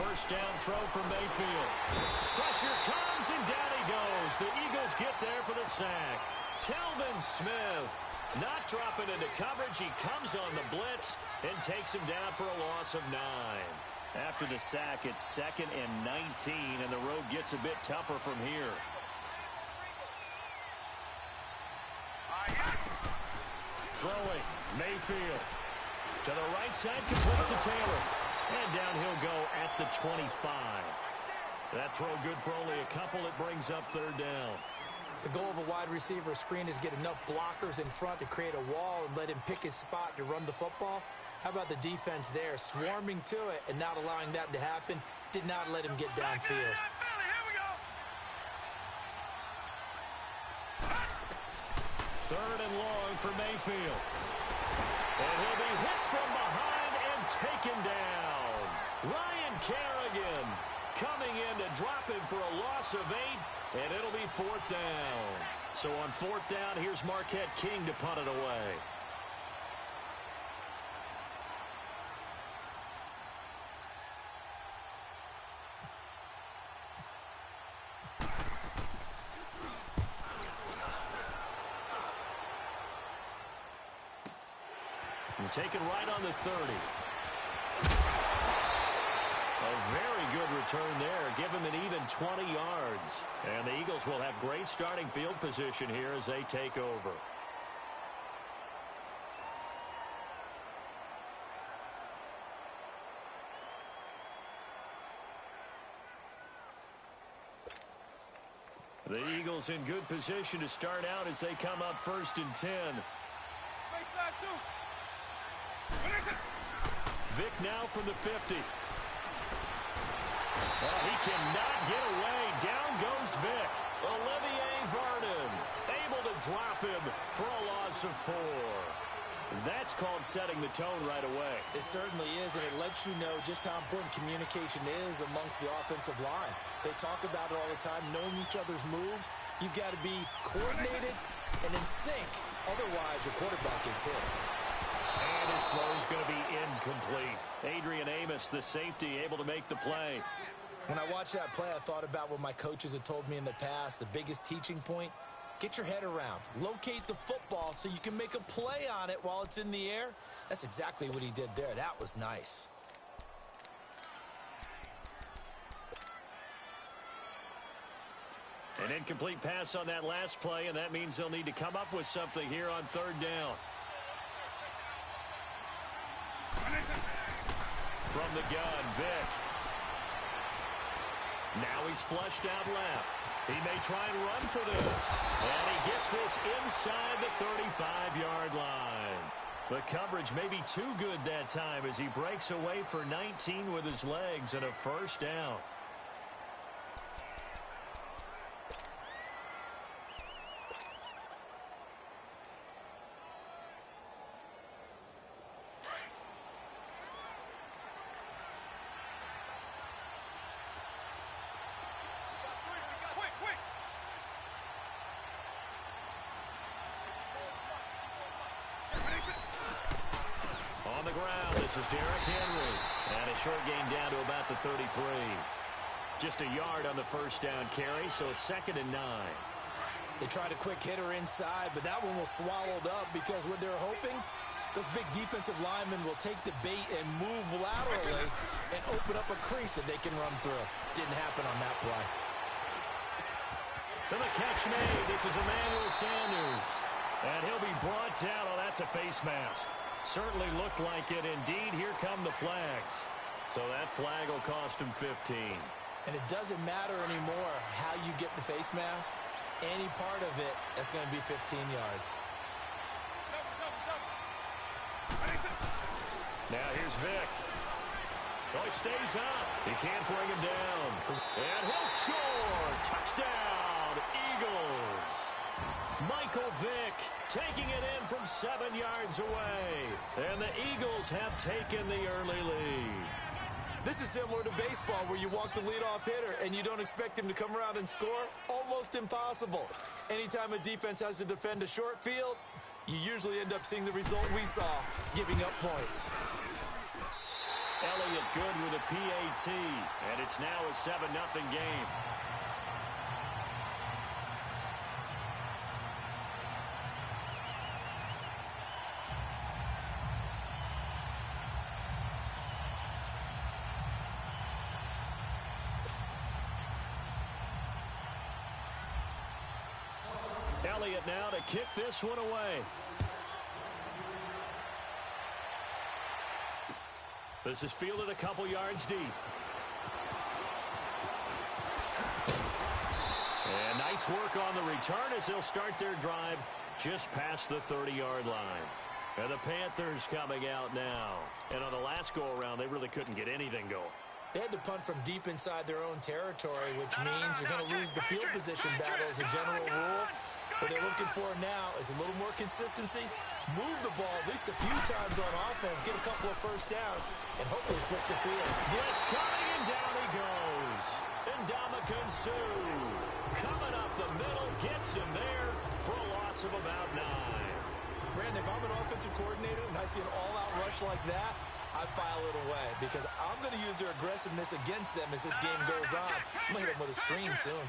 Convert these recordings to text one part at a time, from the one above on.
first down throw for Mayfield. Pressure comes, and down he goes. The Eagles get there for the sack. Telvin Smith not dropping into coverage. He comes on the blitz and takes him down for a loss of 9. After the sack, it's 2nd and 19, and the road gets a bit tougher from here. Throwing, Mayfield. To the right side, complete to Taylor. And down he'll go at the 25. That throw good for only a couple. It brings up 3rd down. The goal of a wide receiver screen is get enough blockers in front to create a wall and let him pick his spot to run the football. How about the defense there, swarming to it and not allowing that to happen? Did not let him get downfield. 3rd and long for Mayfield. And he'll be hit from behind and taken down. Ryan Kerrigan coming in to drop him for a loss of 8, and it'll be 4th down. So on 4th down, here's Marquette King to punt it away. And taken right on the 30. A very good return there. Give him an even 20 yards. And the Eagles will have great starting field position here as they take over. The Eagles in good position to start out as they come up 1st and 10. Vic now from the 50. Oh, he cannot get away. Down goes Vic. Olivier Vernon able to drop him for a loss of 4. That's called setting the tone right away. It certainly is, and it lets you know just how important communication is amongst the offensive line. They talk about it all the time, knowing each other's moves. You've got to be coordinated and in sync. Otherwise, your quarterback gets hit. And his throw is going to be incomplete. Adrian Amos, the safety, able to make the play. When I watched that play, I thought about what my coaches had told me in the past. The biggest teaching point, get your head around. Locate the football so you can make a play on it while it's in the air. That's exactly what he did there. That was nice. An incomplete pass on that last play, and that means they'll need to come up with something here on 3rd down. From the gun, Vic. Now he's flushed out left. He may try and run for this. And he gets this inside the 35-yard line. The coverage may be too good that time as he breaks away for 19 with his legs and a 1st down. On the ground, this is Derrick Henry. And a short gain down to about the 33. Just a yard on the 1st down carry, so it's 2nd and 9. They tried a quick hitter inside, but that one was swallowed up because what they're hoping, those big defensive linemen will take the bait and move laterally and open up a crease that they can run through. Didn't happen on that play. And the catch made. This is Emmanuel Sanders. And he'll be brought down. Oh, that's a face mask. Certainly looked like it. Indeed, here come the flags. So that flag will cost him 15. And it doesn't matter anymore how you get the face mask. Any part of it, that's going to be 15 yards. Now here's Vic. Oh, he stays up. He can't bring him down. And he'll score. Touchdown, Eagles. Michael Vick taking it in from 7 yards away. And the Eagles have taken the early lead. This is similar to baseball where you walk the leadoff hitter and you don't expect him to come around and score. Almost impossible. Anytime a defense has to defend a short field, you usually end up seeing the result we saw, giving up points. Elliott good with a PAT, and it's now a 7-0 game. Elliott now to kick this one away. This is fielded a couple yards deep. And nice work on the return as they'll start their drive just past the 30-yard line. And the Panthers coming out now. And on the last go-around, they really couldn't get anything going. They had to punt from deep inside their own territory, which means you're going to lose the field position battle as a general rule. What they're looking for now is a little more consistency, move the ball at least a few times on offense, get a couple of first downs, and hopefully flip the field. Blitz coming, and down he goes. Ndamukong Suh coming up the middle, gets him there for a loss of about 9. Brandon, if I'm an offensive coordinator and I see an all-out rush like that, I file it away because I'm going to use their aggressiveness against them as this game goes on. I'm going to hit them with a screen soon.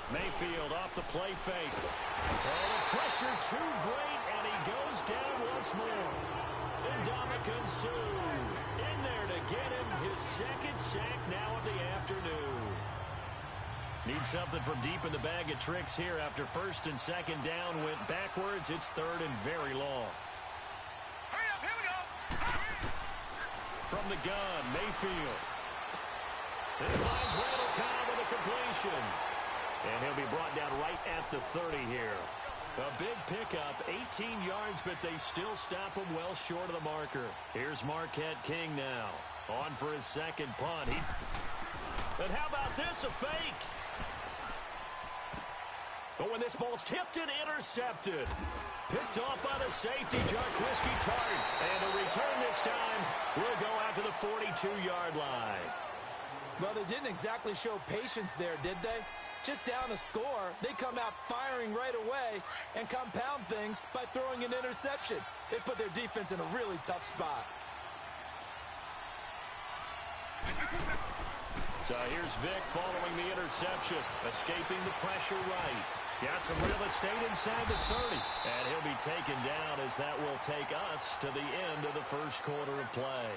Mayfield off the play fake. Oh, the pressure too great, and he goes down once more. Ndamukong Suh in there to get him his second sack now of the afternoon. Need something from deep in the bag of tricks here after first and second down went backwards. It's third and very long. Hurry up, here we go. From the gun, Mayfield. And finds Randall Cobb with a completion. And he'll be brought down right at the 30 here. A big pickup, 18 yards, but they still stop him well short of the marker. Here's Marquette King now. On for his second punt. And how about this, a fake? But when this ball's tipped and intercepted. Picked off by the safety, Jarquiski Tart. And a return this time will go out to the 42-yard line. Well, they didn't exactly show patience there, did they? Just down a score, they come out firing right away and compound things by throwing an interception. They put their defense in a really tough spot. So here's Vick following the interception, escaping the pressure right. Got some real estate inside the 30, and he'll be taken down as that will take us to the end of the first quarter of play.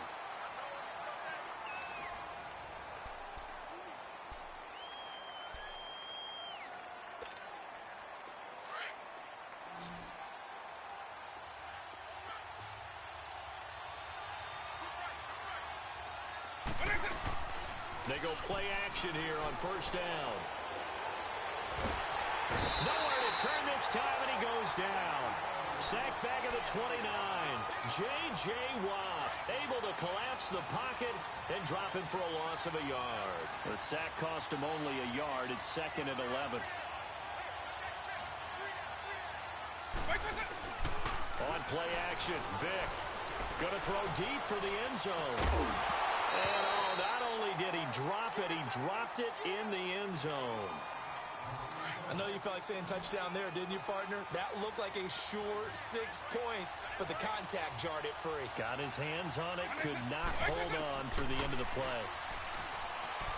They go play action here on first down. Nowhere to turn this time, and he goes down. Sacked back at the 29. J.J. Watt able to collapse the pocket and drop him for a loss of a yard. The sack cost him only a yard. It's second and 11. On play action, Vick going to throw deep for the end zone. And not only did he drop it, he dropped it in the end zone. I know you felt like saying touchdown there, didn't you, partner? That looked like a sure 6 points, but the contact jarred it free. Got his hands on it, could not hold on through the end of the play.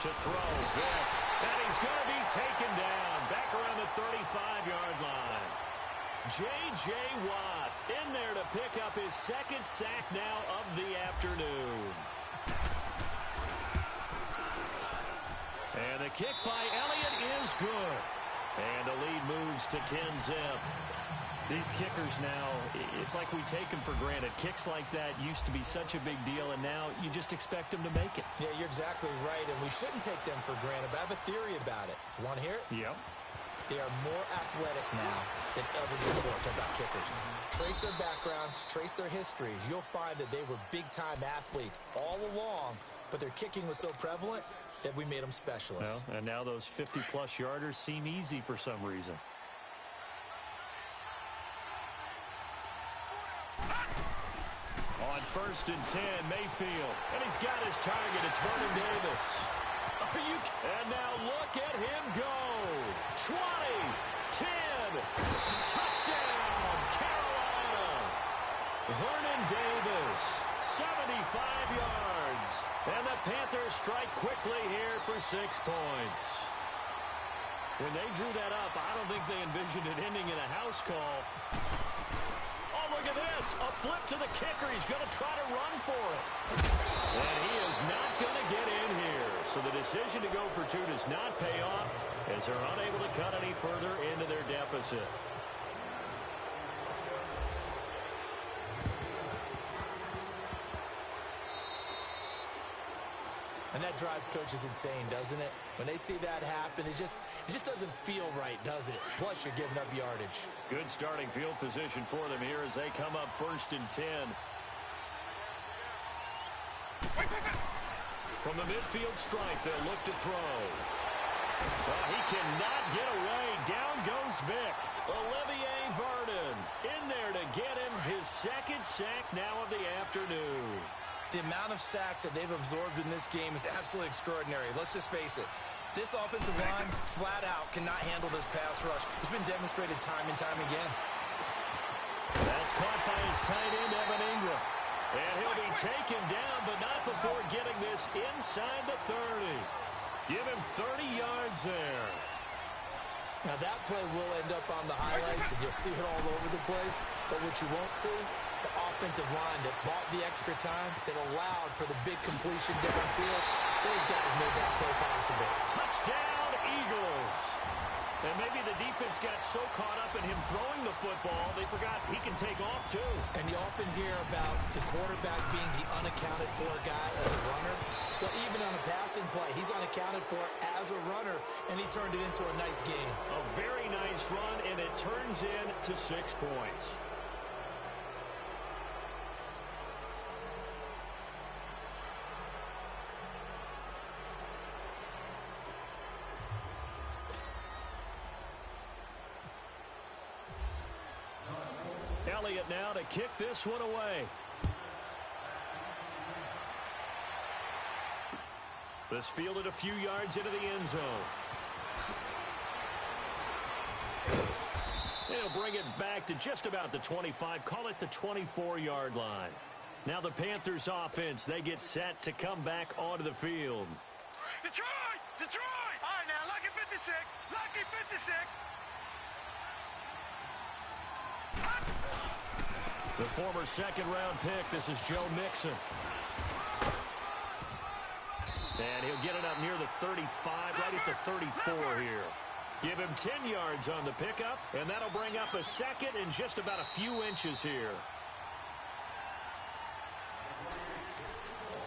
To throw, Vick. And he's going to be taken down back around the 35-yard line. J.J. Watt in there to pick up his second sack now of the afternoon. And the kick by Elliott is good. And the lead moves to 10-zip. These kickers now, it's like we take them for granted. Kicks like that used to be such a big deal, and now you just expect them to make it. Yeah, you're exactly right, and we shouldn't take them for granted, but I have a theory about it. You want to hear it? Yep. They are more athletic now than ever before. Talk about kickers. Trace their backgrounds, trace their histories. You'll find that they were big-time athletes all along, but their kicking was so prevalent that we made them specialists. Well, and now those 50-plus yarders seem easy for some reason. On first and 10, Mayfield. And he's got his target. It's Vernon Davis. And now look at him go. 20, 10, touchdown, Carolina. Vernon Davis, 75 yards. And the Panthers strike quickly here for 6 points. When they drew that up, I don't think they envisioned it ending in a house call. Oh, look at this. A flip to the kicker. He's going to try to run for it. And he is not going to get in here. So the decision to go for 2 does not pay off as they're unable to cut any further into their deficit. And that drives coaches insane, doesn't it? When they see that happen, it just doesn't feel right, does it? Plus, you're giving up yardage. Good starting field position for them here as they come up 1st and 10. From the midfield stripe, they'll look to throw. He cannot get away. Down goes Vic. Olivier Vernon in there to get him his 2nd sack now of the afternoon. The amount of sacks that they've absorbed in this game is absolutely extraordinary. Let's just face it. This offensive line, flat out, cannot handle this pass rush. It's been demonstrated time and time again. That's caught by his tight end, Evan Ingram. And he'll be taken down, but not before getting this inside the 30. Give him 30 yards there. Now, that play will end up on the highlights, and you'll see it all over the place. But what you won't see, the offensive line that bought the extra time, that allowed for the big completion downfield, those guys made that play possible. Touchdown, Eagles. And maybe the defense got so caught up in him throwing the football, they forgot he can take off, too. And you often hear about the quarterback being the unaccounted-for guy as a runner. Well, even on a passing play, he's unaccounted for as a runner, and he turned it into a nice game. A very nice run, and it turns into 6 points. Elliott now to kick this one away. This fielded a few yards into the end zone. He'll bring it back to just about the 25. Call it the 24-yard line. Now the Panthers offense, they get set to come back onto the field. Detroit! Detroit! All right, now, lucky 56. Lucky 56. The former 2nd-round pick, this is Joe Mixon. And he'll get it up near the 35, right at the 34 here. Give him 10 yards on the pickup, and that'll bring up a 2nd and just about a few inches here.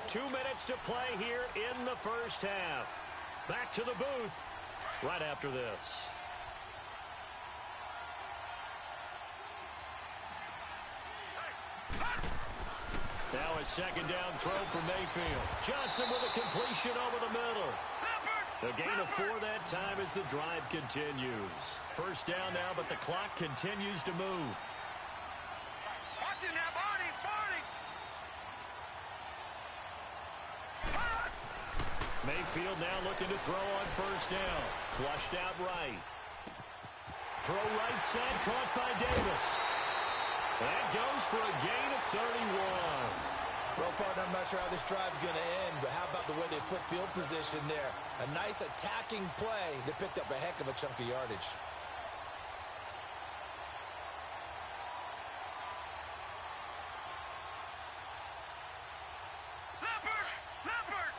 2 minutes to play here in the first half. Back to the booth right after this. Now a 2nd down throw for Mayfield. Johnson with a completion over the middle. A gain of 4 that time as the drive continues. 1st down now, but the clock continues to move. Watch it now, Barney! Barney! Mayfield now looking to throw on 1st down. Flushed out right. Throw right side, caught by Davis. That goes for a gain of 31. Well, partner, I'm not sure how this drive's going to end, but how about the way they flip field position there? A nice attacking play that picked up a heck of a chunk of yardage. Leopard! Leopard!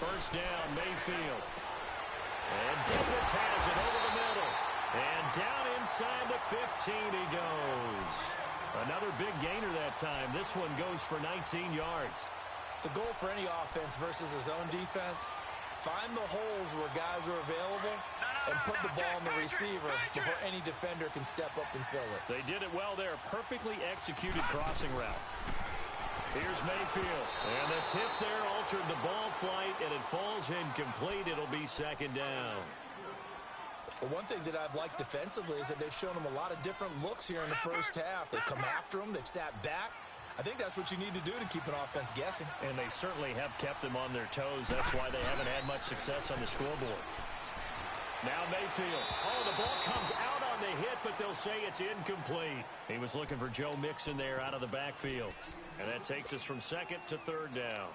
1st down, Mayfield. And Davis has it over the middle. And down inside the 15 he goes. Another big gainer that time. This one goes for 19 yards. The goal for any offense versus a zone defense, find the holes where guys are available and put the ball on the receiver before any defender can step up and fill it. They did it well there. Perfectly executed crossing route. Here's Mayfield. And the tip there altered the ball flight, and it falls incomplete. It'll be 2nd down. But one thing that I've liked defensively is that they've shown them a lot of different looks here in the first half. They've come after them. They've sat back. I think that's what you need to do to keep an offense guessing. And they certainly have kept them on their toes. That's why they haven't had much success on the scoreboard. Now Mayfield backfield. Oh, the ball comes out on the hit, but they'll say it's incomplete. He was looking for Joe Mixon there out of the backfield. And that takes us from second to third down.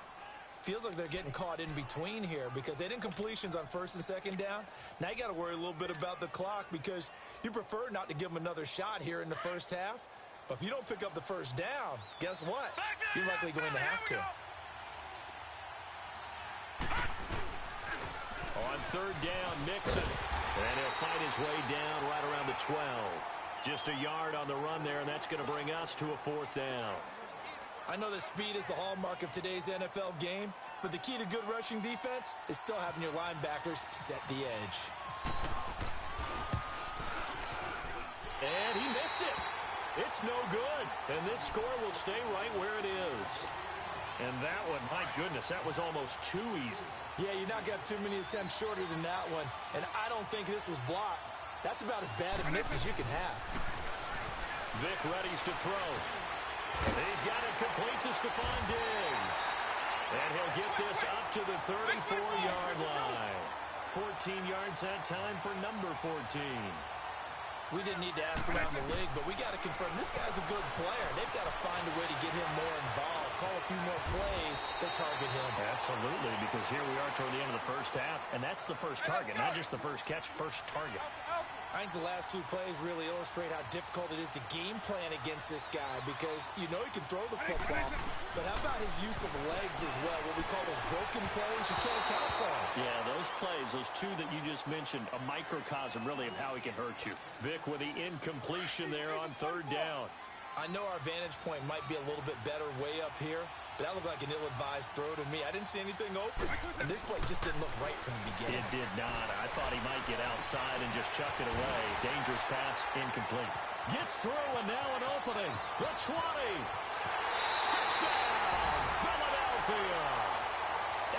Feels like they're getting caught in between here because they didn't completions on first and second down. Now you got to worry a little bit about the clock because you prefer not to give them another shot here in the first half. But if you don't pick up the first down, guess what? You're likely going to have to. On third down, Mixon. And he'll fight his way down right around the 12. Just a yard on the run there, and that's going to bring us to a fourth down. I know that speed is the hallmark of today's NFL game, but the key to good rushing defense is still having your linebackers set the edge. And he missed it. It's no good. And this score will stay right where it is. And that one, my goodness, that was almost too easy. Yeah, you're not going to have too many attempts shorter than that one. And I don't think this was blocked. That's about as bad a miss as you can have. Vic readies to throw. He's got it complete to Stephon Diggs. And he'll get this up to the 34-yard line. 14 yards that time for number 14. We didn't need to ask around the league, but we got to confirm this guy's a good player. They've got to find a way to get him more involved, call a few more plays that target him. Absolutely, because here we are toward the end of the first half, and that's the first target, not just the first catch, first target. I think the last two plays really illustrate how difficult it is to game plan against this guy because you know he can throw the football, but how about his use of legs as well, what we call those broken plays? You can't account for them. Yeah, those plays, those two that you just mentioned, a microcosm really of how he can hurt you. Vic with the incompletion there on third down. I know our vantage point might be a little bit better way up here, but that looked like an ill-advised throw to me. I didn't see anything open, and this play just didn't look right from the beginning. It did not. I thought he might get outside and just chuck it away. Dangerous pass, incomplete. Gets through, and now an opening. The 20. Touchdown, Philadelphia.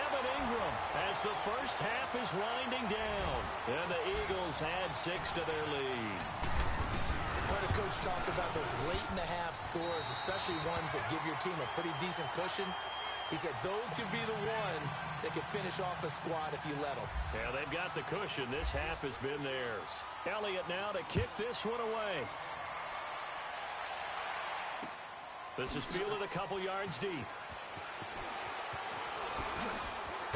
Evan Ingram as the first half is winding down, and the Eagles add 6 to their lead. Heard a coach talk about those late-in-the-half scores, especially ones that give your team a pretty decent cushion. He said those could be the ones that could finish off a squad if you let them. Yeah, they've got the cushion. This half has been theirs. Elliott now to kick this one away. This is fielded a couple yards deep.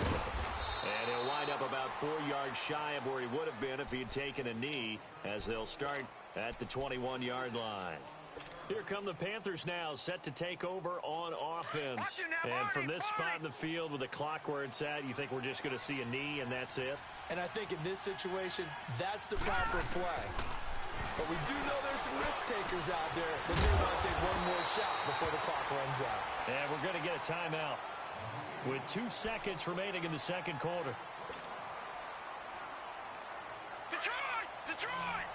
And he'll wind up about 4 yards shy of where he would have been if he had taken a knee, as they'll start at the 21-yard line. Here come the Panthers now, set to take over on offense. And from this spot in the field with the clock where it's at, you think we're just going to see a knee and that's it? And I think in this situation, that's the proper play. But we do know there's some risk takers out there that may want to take one more shot before the clock runs out. And we're going to get a timeout with 2 seconds remaining in the second quarter. Detroit! Detroit!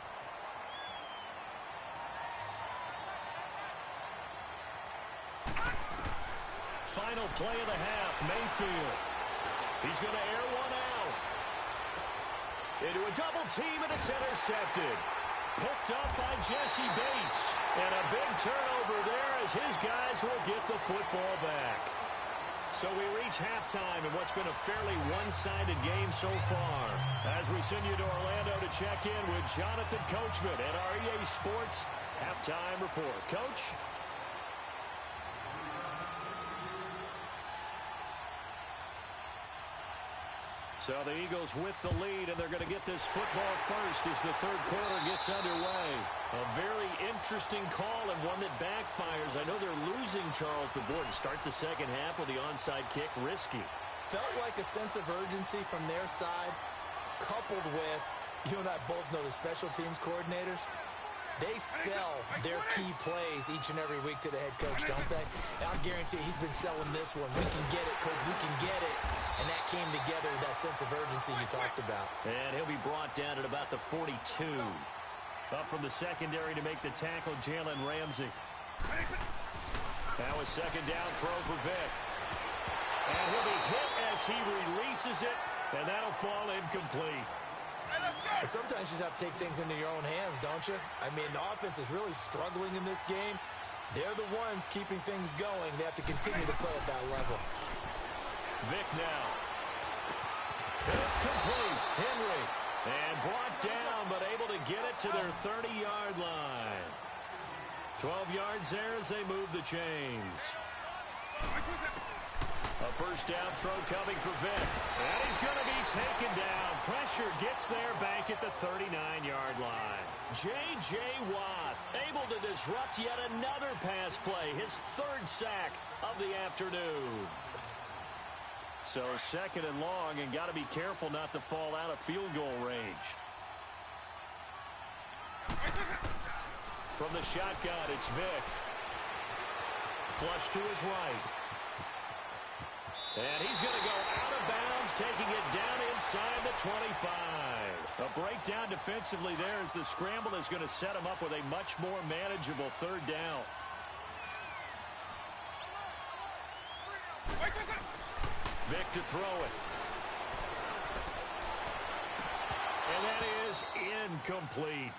Final play of the half, Mayfield. He's going to air one out. Into a double team, and it's intercepted. Picked up by Jesse Bates. And a big turnover there as his guys will get the football back. So we reach halftime in what's been a fairly one-sided game so far. As we send you to Orlando to check in with Jonathan Coachman at our EA Sports Halftime Report. Coach? So the Eagles with the lead, and they're going to get this football first as the third quarter gets underway. A very interesting call and one that backfires. I know they're losing, Charles, but boy, to start the second half with the onside kick, risky. Felt like a sense of urgency from their side, coupled with, you and I both know the special teams coordinators. They sell their key plays each and every week to the head coach, don't they? And I'll guarantee he's been selling this one. We can get it, coach. We can get it. And that came together with that sense of urgency you talked about. And he'll be brought down at about the 42. Up from the secondary to make the tackle, Jalen Ramsey. Now a second down throw for Vic. And he'll be hit as he releases it, and that'll fall incomplete. Sometimes you just have to take things into your own hands, don't you? I mean, the offense is really struggling in this game. They're the ones keeping things going. They have to continue to play at that level. Vic now. And it's complete. Henry. And brought down, but able to get it to their 30-yard line. 12 yards there as they move the chains. A first down throw coming for Vick. And he's going to be taken down. Pressure gets there back at the 39-yard line. J.J. Watt able to disrupt yet another pass play. His third sack of the afternoon. So second and long, and got to be careful not to fall out of field goal range. From the shotgun, it's Vick. Flush to his right. And he's going to go out of bounds, taking it down inside the 25. A breakdown defensively there as the scramble is going to set him up with a much more manageable third down. Vick to throw it. And that is incomplete.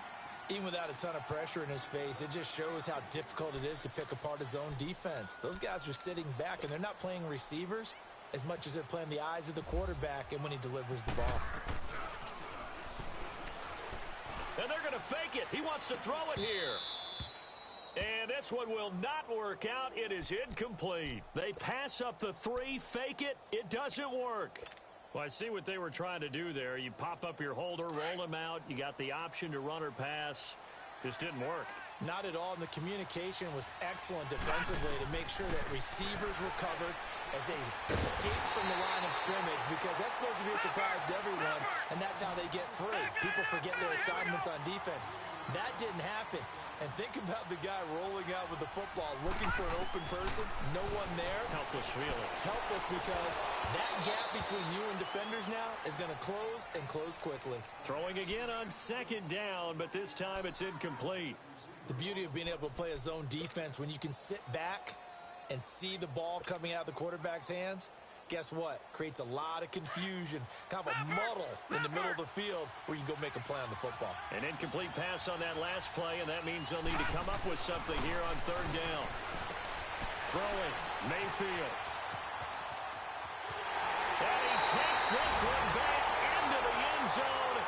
Even without a ton of pressure in his face, it just shows how difficult it is to pick apart his own defense. Those guys are sitting back, and they're not playing receivers as much as they're playing the eyes of the quarterback and when he delivers the ball. And they're going to fake it. He wants to throw it here. And this one will not work out. It is incomplete. They pass up the 3, fake it. It doesn't work. Well, I see what they were trying to do there. You pop up your holder, roll him out. You got the option to run or pass. Just didn't work. Not at all, and the communication was excellent defensively to make sure that receivers were covered as they escaped from the line of scrimmage, because that's supposed to be a surprise to everyone, and that's how they get free. People forget their assignments on defense. That didn't happen. And think about the guy rolling out with the football, looking for an open person, no one there. Helpless feeling. Helpless, because that gap between you and defenders now is going to close and close quickly. Throwing again on second down, but this time it's incomplete. The beauty of being able to play a zone defense when you can sit back and see the ball coming out of the quarterback's hands, guess what? Creates a lot of confusion, kind of a muddle in the middle of the field where you can go make a play on the football. An incomplete pass on that last play, and that means they'll need to come up with something here on third down. Throwing, Mayfield. And he takes this one back into the end zone,